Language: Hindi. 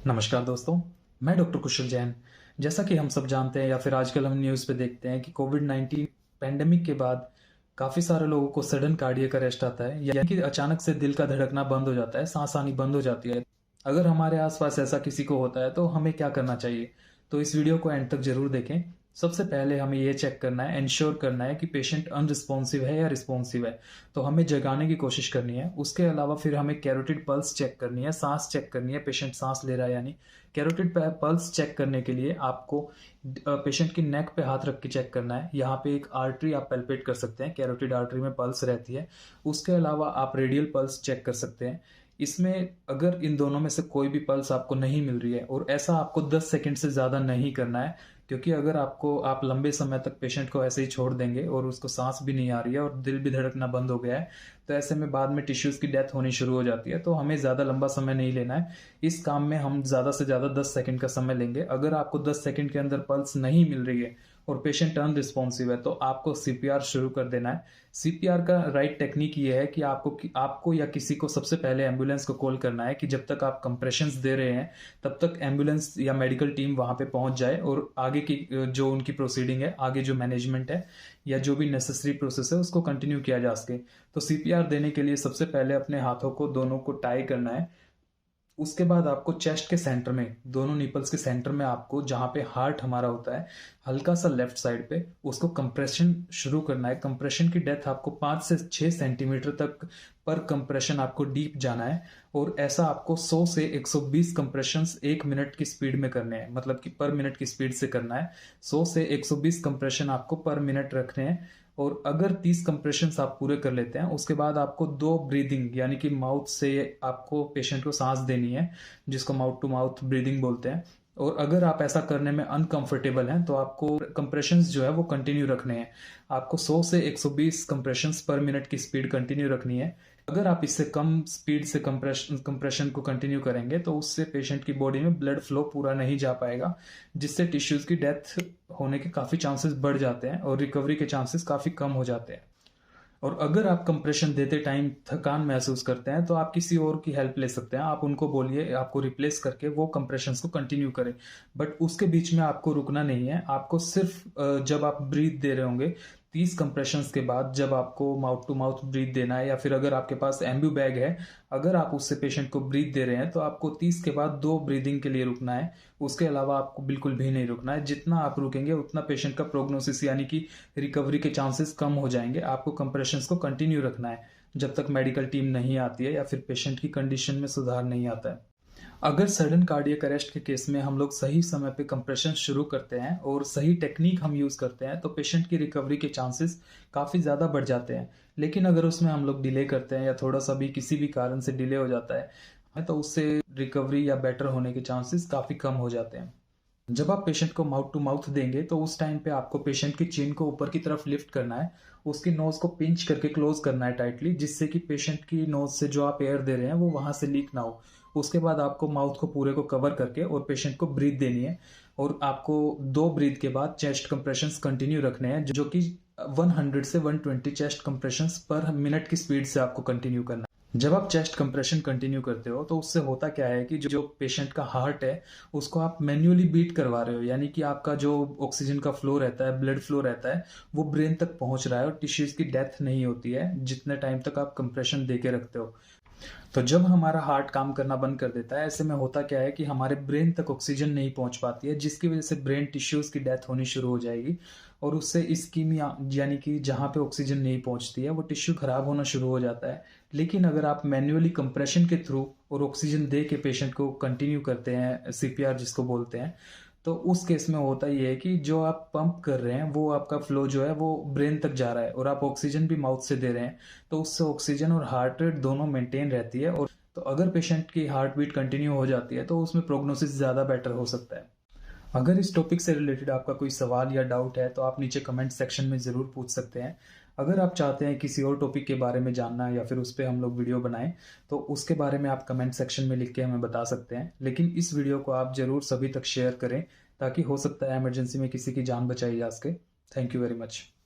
नमस्कार दोस्तों, मैं डॉक्टर कुशल जैन। जैसा कि हम सब जानते हैं या फिर आजकल हम न्यूज़ पे देखते हैं कि कोविड-19 पैंडेमिक के बाद काफ़ी सारे लोगों को सडन कार्डियक अरेस्ट आता है, यानी कि अचानक से दिल का धड़कना बंद हो जाता है, सांस आनी बंद हो जाती है। अगर हमारे आसपास ऐसा किसी को होता है तो हमें क्या करना चाहिए? तो इस वीडियो को एंड तक ज़रूर देखें। सबसे पहले हमें ये चेक करना है, एंश्योर करना है कि पेशेंट अनरिस्पॉन्सिव है या रिस्पॉन्सिव है। तो हमें जगाने की कोशिश करनी है। उसके अलावा फिर हमें कैरोटिड पल्स चेक करनी है, सांस चेक करनी है, पेशेंट सांस ले रहा है या नहीं। कैरोटिड पल्स चेक करने के लिए आपको पेशेंट की नेक पे हाथ रख के चेक करना है। यहाँ पे एक आर्टरी आप पैल्पेट कर सकते हैं, कैरोटिड आर्टरी में पल्स रहती है। उसके अलावा आप रेडियल पल्स चेक कर सकते हैं। इसमें अगर इन दोनों में से कोई भी पल्स आपको नहीं मिल रही है, और ऐसा आपको 10 सेकंड से ज़्यादा नहीं करना है, क्योंकि अगर आप लंबे समय तक पेशेंट को ऐसे ही छोड़ देंगे और उसको सांस भी नहीं आ रही है और दिल भी धड़कना बंद हो गया है, तो ऐसे में बाद में टिश्यूज़ की डेथ होनी शुरू हो जाती है। तो हमें ज़्यादा लंबा समय नहीं लेना है। इस काम में हम ज़्यादा से ज़्यादा 10 सेकंड का समय लेंगे। अगर आपको 10 सेकंड के अंदर पल्स नहीं मिल रही है और पेशेंट अनरिस्पॉन्सिव है, तो आपको सीपीआर शुरू कर देना है। सीपीआर का राइट टेक्निक ये है कि आपको या किसी को सबसे पहले एम्बुलेंस को कॉल करना है कि जब तक आप कंप्रेशंस दे रहे हैं, तब तक एम्बुलेंस या मेडिकल टीम वहाँ पे पहुँच जाए और आगे की जो उनकी प्रोसीडिंग है, आगे जो मैनेजमेंट है या जो भी नेसेसरी प्रोसेस है, उसको कंटिन्यू किया जा सके। तो सीपीआर देने के लिए सबसे पहले अपने हाथों को दोनों को टाई करना है। उसके बाद आपको चेस्ट के सेंटर में, दोनों निपल्स के सेंटर में, आपको जहाँ पे हार्ट हमारा होता है, हल्का सा लेफ्ट साइड पे उसको कंप्रेशन शुरू करना है। कंप्रेशन की डेप्थ आपको 5 से 6 सेंटीमीटर तक पर कंप्रेशन आपको डीप जाना है, और ऐसा आपको 100 से 120 कंप्रेशंस 1 मिनट की स्पीड में करने हैं, मतलब कि पर मिनट की स्पीड से करना है। 100 से 120 कंप्रेशन आपको पर मिनट रखने हैं। और अगर 30 कंप्रेशंस आप पूरे कर लेते हैं, उसके बाद आपको 2 ब्रीदिंग, यानी कि माउथ से आपको पेशेंट को सांस देनी है, जिसको माउथ टू माउथ ब्रीदिंग बोलते हैं। और अगर आप ऐसा करने में अनकंफर्टेबल हैं, तो आपको कंप्रेशंस जो है वो कंटिन्यू रखने हैं। आपको 100 से 120 कंप्रेशंस पर मिनट की स्पीड कंटिन्यू रखनी है। अगर आप इससे कम स्पीड से कंप्रेशन को कंटिन्यू करेंगे, तो उससे पेशेंट की बॉडी में ब्लड फ्लो पूरा नहीं जा पाएगा, जिससे टिश्यूज की डेथ होने के काफ़ी चांसेस बढ़ जाते हैं और रिकवरी के चांसेस काफ़ी कम हो जाते हैं। और अगर आप कंप्रेशन देते टाइम थकान महसूस करते हैं, तो आप किसी और की हेल्प ले सकते हैं। आप उनको बोलिए आपको रिप्लेस करके वो कंप्रेशंस को कंटिन्यू करें। बट उसके बीच में आपको रुकना नहीं है। आपको सिर्फ जब आप ब्रीथ दे रहे होंगे, 30 कंप्रेशंस के बाद जब आपको माउथ टू माउथ ब्रीथ देना है, या फिर अगर आपके पास एम्ब्यू बैग है, अगर आप उससे पेशेंट को ब्रीथ दे रहे हैं, तो आपको 30 के बाद 2 ब्रीदिंग के लिए रुकना है। उसके अलावा आपको बिल्कुल भी नहीं रुकना है। जितना आप रुकेंगे उतना पेशेंट का प्रोग्नोसिस, यानी कि रिकवरी के चांसेस कम हो जाएंगे। आपको कंप्रेशंस को कंटिन्यू रखना है जब तक मेडिकल टीम नहीं आती है या फिर पेशेंट की कंडीशन में सुधार नहीं आता है। अगर सडन कार्डियक अरेस्ट के केस में हम लोग सही समय पे कंप्रेशन शुरू करते हैं और सही टेक्निक हम यूज़ करते हैं, तो पेशेंट की रिकवरी के चांसेस काफ़ी ज़्यादा बढ़ जाते हैं। लेकिन अगर उसमें हम लोग डिले करते हैं या थोड़ा सा भी किसी भी कारण से डिले हो जाता है, तो उससे रिकवरी या बेटर होने के चांसेस काफ़ी कम हो जाते हैं। जब आप पेशेंट को माउथ टू माउथ देंगे, तो उस टाइम पे आपको पेशेंट की चिन को ऊपर की तरफ लिफ्ट करना है। उसकी नोज को पिंच करके क्लोज करना है टाइटली, जिससे कि पेशेंट की नोज से जो आप एयर दे रहे हैं वो वहां से लीक ना हो। उसके बाद आपको माउथ को पूरे को कवर करके और पेशेंट को ब्रीथ देनी है। और आपको 2 ब्रीथ के बाद चेस्ट कंप्रेशंस कंटिन्यू रखने हैं, जो कि 100 से 120 चेस्ट कंप्रेशंस पर मिनट की स्पीड से आपको कंटिन्यू करना है। जब आप चेस्ट कंप्रेशन कंटिन्यू करते हो, तो उससे होता क्या है कि जो पेशेंट का हार्ट है, उसको आप मैन्युअली बीट करवा रहे हो, यानी कि आपका जो ऑक्सीजन का फ्लो रहता है, ब्लड फ्लो रहता है, वो ब्रेन तक पहुंच रहा है और टिश्यूज की डेथ नहीं होती है जितने टाइम तक आप कंप्रेशन दे के रखते हो। तो जब हमारा हार्ट काम करना बंद कर देता है, ऐसे में होता क्या है कि हमारे ब्रेन तक ऑक्सीजन नहीं पहुंच पाती है, जिसकी वजह से ब्रेन टिश्यूज की डेथ होनी शुरू हो जाएगी। और उससे इस्कीमिया, यानी कि जहाँ पे ऑक्सीजन नहीं पहुंचती है वो टिश्यू खराब होना शुरू हो जाता है। लेकिन अगर आप मैन्युअली कंप्रेशन के थ्रू और ऑक्सीजन दे के पेशेंट को कंटिन्यू करते हैं, सीपीआर जिसको बोलते हैं, तो उस केस में होता ये है कि जो आप पंप कर रहे हैं वो आपका फ्लो जो है वो ब्रेन तक जा रहा है, और आप ऑक्सीजन भी माउथ से दे रहे हैं, तो उससे ऑक्सीजन और हार्ट रेट दोनों मेंटेन रहती है। और तो अगर पेशेंट की हार्ट बीट कंटिन्यू हो जाती है, तो उसमें प्रोग्नोसिस ज़्यादा बेटर हो सकता है। अगर इस टॉपिक से रिलेटेड आपका कोई सवाल या डाउट है, तो आप नीचे कमेंट सेक्शन में ज़रूर पूछ सकते हैं। अगर आप चाहते हैं किसी और टॉपिक के बारे में जानना या फिर उस पर हम लोग वीडियो बनाएं, तो उसके बारे में आप कमेंट सेक्शन में लिख के हमें बता सकते हैं। लेकिन इस वीडियो को आप ज़रूर सभी तक शेयर करें, ताकि हो सकता है इमरजेंसी में किसी की जान बचाई जा सके। Thank you very much.